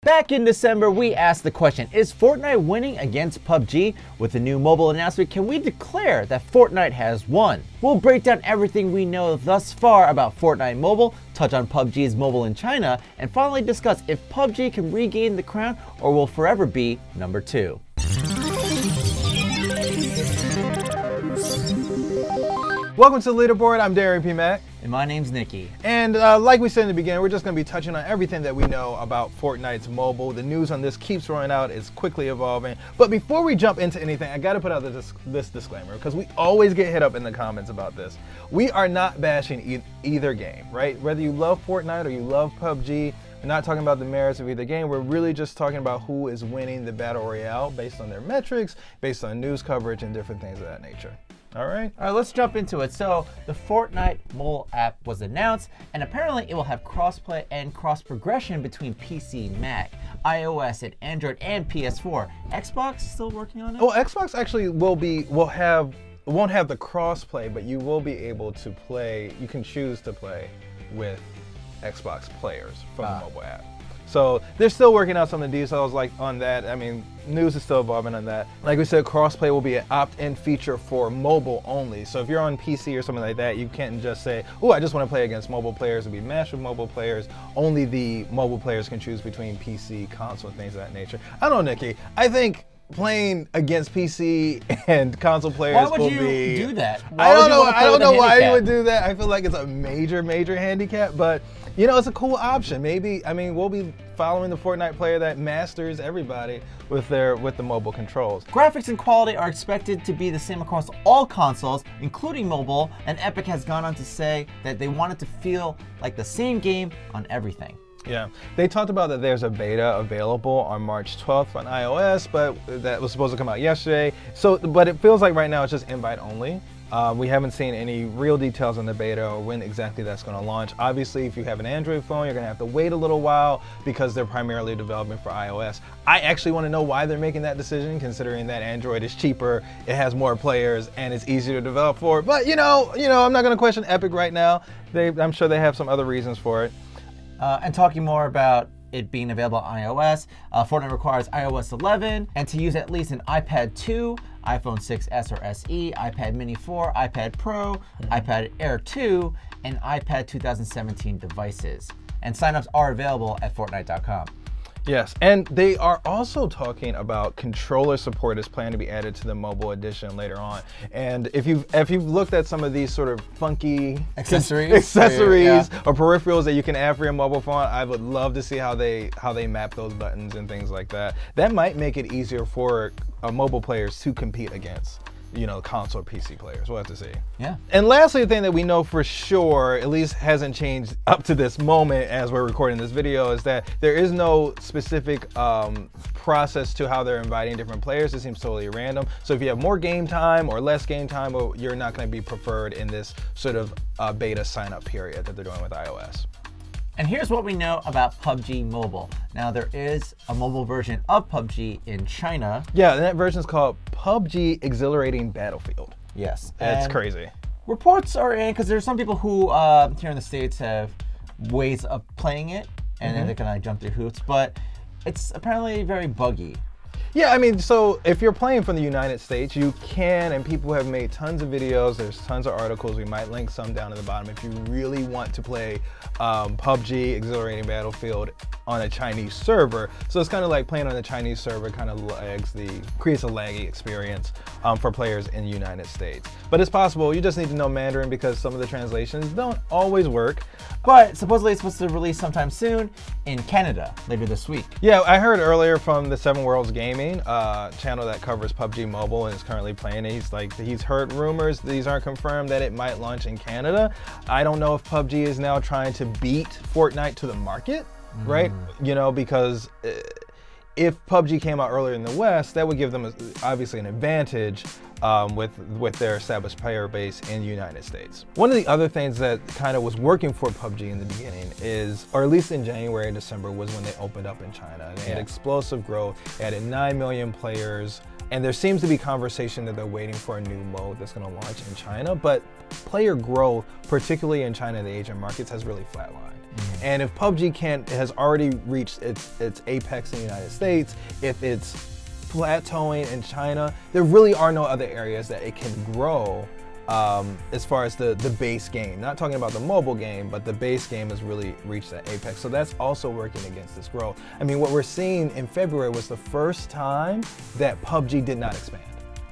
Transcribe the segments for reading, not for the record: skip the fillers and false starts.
Back in December, we asked the question, is Fortnite winning against PUBG? With the new mobile announcement, can we declare that Fortnite has won? We'll break down everything we know thus far about Fortnite Mobile, touch on PUBG's mobile in China, and finally discuss if PUBG can regain the crown or will forever be number 2. Welcome to Leaderboard. I'm Darrian P. Mack. And my name's Nicky. And like we said in the beginning, we're just going to be touching on everything that we know about Fortnite's mobile. The news on this keeps rolling out. It's quickly evolving. But before we jump into anything, I got to put out this disclaimer, because we always get hit up in the comments about this. We are not bashing either game, right? Whether you love Fortnite or you love PUBG, we're not talking about the merits of either game. We're really just talking about who is winning the Battle Royale based on their metrics, based on news coverage, and different things of that nature. All right, let's jump into it. So the Fortnite mobile app was announced, and apparently it will have crossplay and cross progression between PC, Mac, iOS, and Android, and PS4. Xbox still working on it? Well, Xbox actually won't have the crossplay, but you will be able to play. You can choose to play with Xbox players from the mobile app. So they're still working out some of the details on that. I mean, news is still evolving on that. Like we said, crossplay will be an opt-in feature for mobile only. So if you're on PC or something like that, you can't just say, oh, I just want to play against mobile players. It'll be matched with mobile players. Only the mobile players can choose between PC, console, and things of that nature. I don't know, Nicky. I think playing against PC and console players will be... Why would you do that? I don't know why you would do that. I feel like it's a major handicap, but you know, it's a cool option. Maybe, I mean, we'll be following the Fortnite player that masters everybody with the mobile controls. Graphics and quality are expected to be the same across all consoles, including mobile, and Epic has gone on to say that they want it to feel like the same game on everything. Yeah, they talked about that there's a beta available on March 12th on iOS, but that was supposed to come out yesterday. So, but it feels like right now it's just invite only. We haven't seen any real details on the beta or when exactly that's going to launch. Obviously, if you have an Android phone, you're going to have to wait a little while because they're primarily developing for iOS. I actually want to know why they're making that decision, considering that Android is cheaper, it has more players, and it's easier to develop for. But you know, I'm not going to question Epic right now. I'm sure they have some other reasons for it. And talking more about it being available on iOS, Fortnite requires iOS 11, and to use at least an iPad 2, iPhone 6s or SE, iPad mini 4, iPad Pro, iPad Air 2, and iPad 2017 devices. And signups are available at Fortnite.com. Yes, and they are also talking about controller support is planned to be added to the mobile edition later on. And if you've looked at some of these sort of funky accessories or peripherals that you can add for your mobile phone, I would love to see how they map those buttons and things like that. That might make it easier for mobile players to compete against, you know, console or PC players. We'll have to see. Yeah. And lastly, the thing that we know for sure, at least hasn't changed up to this moment as we're recording this video, is that there is no specific process to how they're inviting different players. It seems totally random. So if you have more game time or less game time, you're not going to be preferred in this sort of beta sign-up period that they're doing with iOS. And here's what we know about PUBG Mobile. Now, there is a mobile version of PUBG in China. Yeah, and that version is called PUBG Exhilarating Battlefield. Yes. That's crazy. Reports are in, because there's some people who here in the States have ways of playing it, and then they can like jump through hoops, but it's apparently very buggy. Yeah, I mean, so if you're playing from the United States, you can, and people have made tons of videos, there's tons of articles, we might link some down at the bottom if you really want to play PUBG Exhilarating Battlefield on a Chinese server. So it's kind of like playing on a Chinese server kind of creates a laggy experience for players in the United States. But it's possible, you just need to know Mandarin because some of the translations don't always work. But supposedly it's supposed to release sometime soon in Canada later this week. Yeah, I heard earlier from the Seven Worlds Gaming channel that covers PUBG Mobile and is currently playing it. He's heard rumors, these aren't confirmed, that it might launch in Canada. I don't know if PUBG is now trying to beat Fortnite to the market, right? You know, because if PUBG came out earlier in the West, that would give them obviously an advantage with their established player base in the United States. One of the other things that kind of was working for PUBG in the beginning is, or at least in January and December, was when they opened up in China. They had explosive growth, they added 9 million players, and there seems to be conversation that they're waiting for a new mode that's going to launch in China, but player growth, particularly in China and the Asian markets, has really flatlined. And if PUBG has already reached its apex in the United States, if it's plateauing in China, there really are no other areas that it can grow as far as the base game. Not talking about the mobile game, but the base game has really reached that apex. So that's also working against this growth. I mean, what we're seeing in February was the first time that PUBG did not expand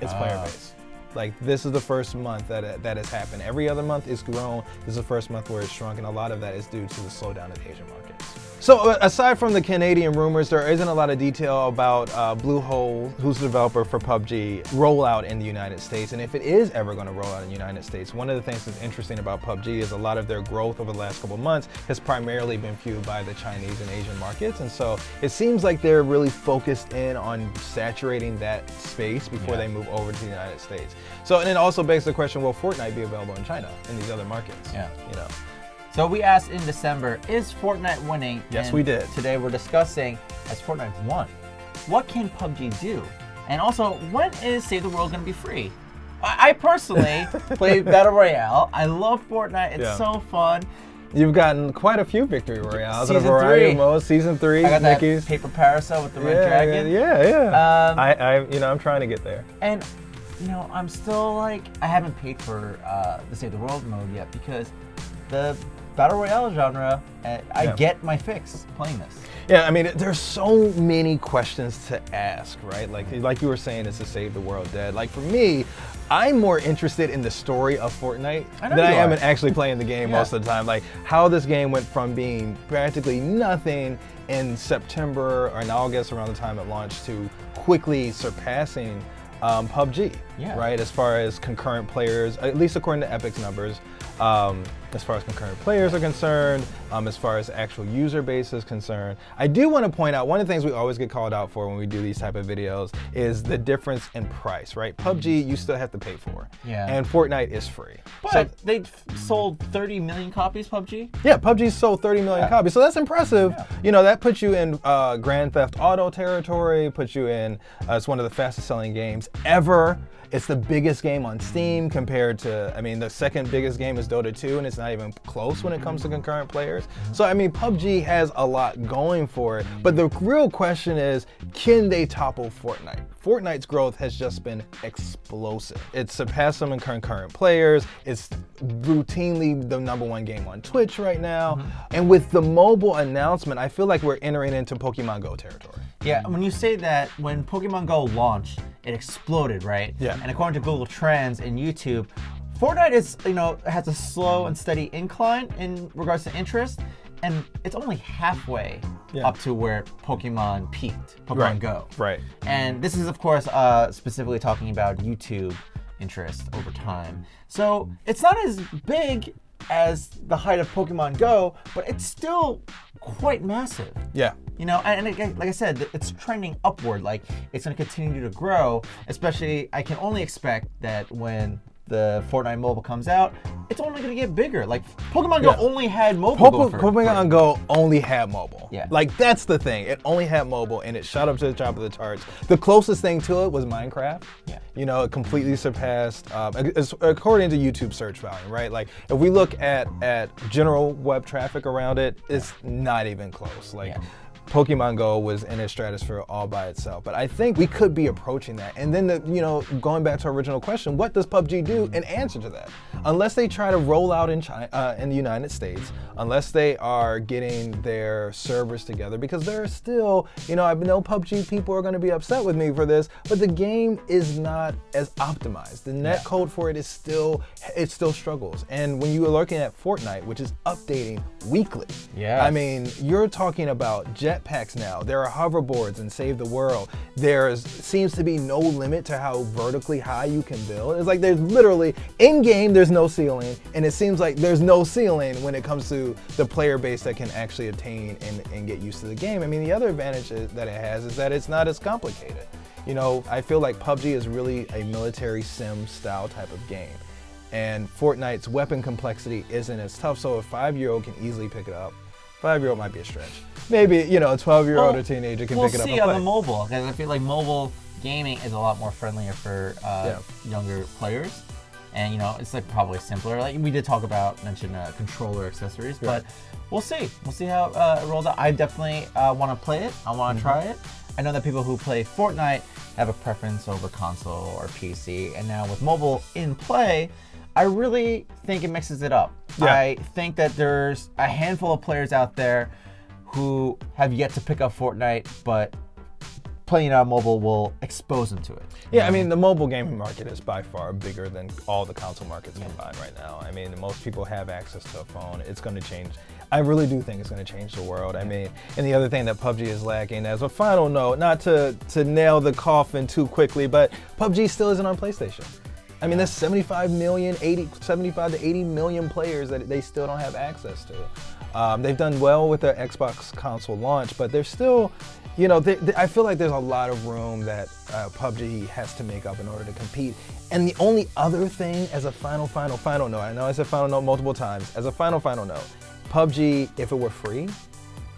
its player base. Like, this is the first month that has happened. Every other month it's grown. This is the first month where it's shrunk, and a lot of that is due to the slowdown in Asian markets. So aside from the Canadian rumors, there isn't a lot of detail about Bluehole, who's the developer for PUBG, rollout in the United States. And if it is ever going to roll out in the United States, one of the things that's interesting about PUBG is a lot of their growth over the last couple of months has primarily been fueled by the Chinese and Asian markets. And so it seems like they're really focused in on saturating that space before they move over to the United States. So, and it also begs the question, will Fortnite be available in China and these other markets? Yeah. You know. So we asked in December, is Fortnite winning? Yes, and we did. Today we're discussing, has Fortnite won? What can PUBG do? And also, when is Save the World going to be free? I personally play Battle Royale. I love Fortnite. It's so fun. You've gotten quite a few victory royales in a Season variety 3. of modes. Season 3, I got Nicky's. that paper parasol with the red dragon. Yeah. I'm trying to get there. And you know, I'm still like, I haven't paid for the Save the World mode yet because the Battle Royale genre, I get my fix playing this. Yeah, I mean, there's so many questions to ask, right? Like you were saying, is to Save the World dead? Like, for me, I'm more interested in the story of Fortnite than I am in actually playing the game most of the time. Like, how this game went from being practically nothing in September or in August, around the time it launched, to quickly surpassing PUBG, right? As far as concurrent players, at least according to Epic's numbers, as far as concurrent players are concerned, as far as actual user base is concerned. I do want to point out, one of the things we always get called out for when we do these type of videos is the difference in price, right? PUBG, you still have to pay for, and Fortnite is free. But so, they sold 30 million copies, PUBG? Yeah, PUBG sold 30 million copies, so that's impressive. You know, that puts you in Grand Theft Auto territory, puts you in, it's one of the fastest selling games ever. It's the biggest game on Steam compared to, I mean, the second biggest game is Dota 2, and it's not even close when it comes to concurrent players. So, I mean, PUBG has a lot going for it, but the real question is, can they topple Fortnite? Fortnite's growth has just been explosive. It's surpassed them in concurrent players. It's routinely the #1 game on Twitch right now. And with the mobile announcement, I feel like we're entering into Pokemon Go territory. Yeah, when you say that, when Pokemon Go launched, it exploded, right? Yeah. And according to Google Trends and YouTube, Fortnite is, you know, has a slow and steady incline in regards to interest, and it's only halfway up to where Pokemon peaked, Pokemon Go. Right. And this is, of course, specifically talking about YouTube interest over time. So it's not as big as the height of Pokemon Go, but it's still quite massive. Yeah. You know, and again, like I said, it's trending upward. Like, it's going to continue to grow, especially, I can only expect that when the Fortnite mobile comes out, it's only going to get bigger. Like, Pokemon Go only had mobile. Pokemon Go only had mobile. Yeah. Like, that's the thing. It only had mobile, and it shot up to the top of the charts. The closest thing to it was Minecraft. Yeah. You know, it completely surpassed, according to YouTube search volume, right? Like, if we look at general web traffic around it, it's not even close. Like, Pokemon Go was in its stratosphere all by itself. But I think we could be approaching that. And then, you know, going back to our original question, what does PUBG do in answer to that? Unless they try to roll out in China, in the United States, unless they are getting their servers together, because there are still, you know, I know PUBG people are going to be upset with me for this, but the game is not as optimized. The net code for it is still, it still struggles. And when you are looking at Fortnite, which is updating weekly, I mean, you're talking about jetpacks now. There are hoverboards in Save the World. There seems to be no limit to how vertically high you can build. It's like there's literally, in-game, there's no ceiling, and it seems like there's no ceiling when it comes to the player base that can actually attain and get used to the game. I mean, the other advantage that it has is that it's not as complicated. You know, I feel like PUBG is really a military sim style type of game. And Fortnite's weapon complexity isn't as tough, so a 5-year-old can easily pick it up. 5-year-old might be a stretch. Maybe, you know, a 12-year-old or teenager can pick it up and play. We'll see on the mobile, because I feel like mobile gaming is a lot more friendlier for younger players. and you know, it's like probably simpler. Like we did mention controller accessories, but we'll see. We'll see how it rolls out. I definitely want to play it. I want to try it. I know that people who play Fortnite have a preference over console or PC, and now with mobile in play, I really think it mixes it up. Yeah. I think that there's a handful of players out there who have yet to pick up Fortnite, but playing it on mobile will expose them to it. Yeah, I mean, the mobile gaming market is by far bigger than all the console markets combined right now. I mean, most people have access to a phone. It's going to change. I really do think it's going to change the world. I mean, and the other thing that PUBG is lacking, as a final note, not to nail the coffin too quickly, but PUBG still isn't on PlayStation. I mean, there's 75 to 80 million players that they still don't have access to. They've done well with their Xbox console launch, but they're still, you know, I feel like there's a lot of room that PUBG has to make up in order to compete. And the only other thing, as a final note, I know I said final note multiple times, as a final note, PUBG, if it were free,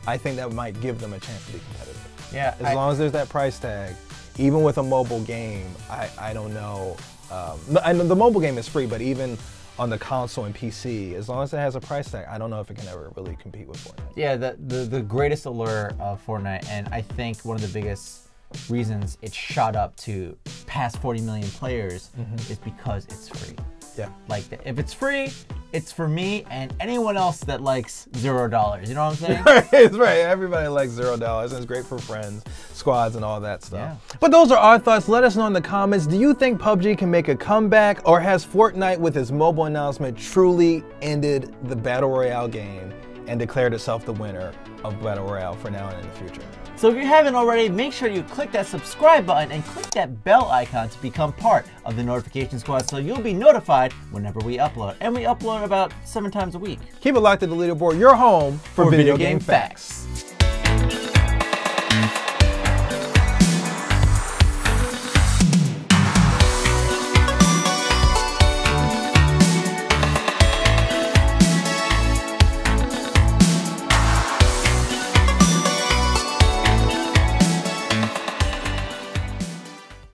I think that might give them a chance to be competitive. Yeah. As long as there's that price tag, even with a mobile game, I don't know. I know the mobile game is free, but even on the console and PC, as long as it has a price tag, I don't know if it can ever really compete with Fortnite. Yeah, the greatest allure of Fortnite, and I think one of the biggest reasons it shot up to past 40 million players is because it's free. Yeah. Like, if it's free, it's for me and anyone else that likes $0. You know what I'm saying? It's right. Everybody likes $0, and it's great for friends, squads, and all that stuff. Yeah. But those are our thoughts. Let us know in the comments. Do you think PUBG can make a comeback, or has Fortnite, with its mobile announcement, truly ended the Battle Royale game and declared itself the winner of Battle Royale for now and in the future? So if you haven't already, make sure you click that subscribe button and click that bell icon to become part of the notification squad so you'll be notified whenever we upload. And we upload about 7 times a week. Keep it locked to the Leaderboard, your home for video game facts.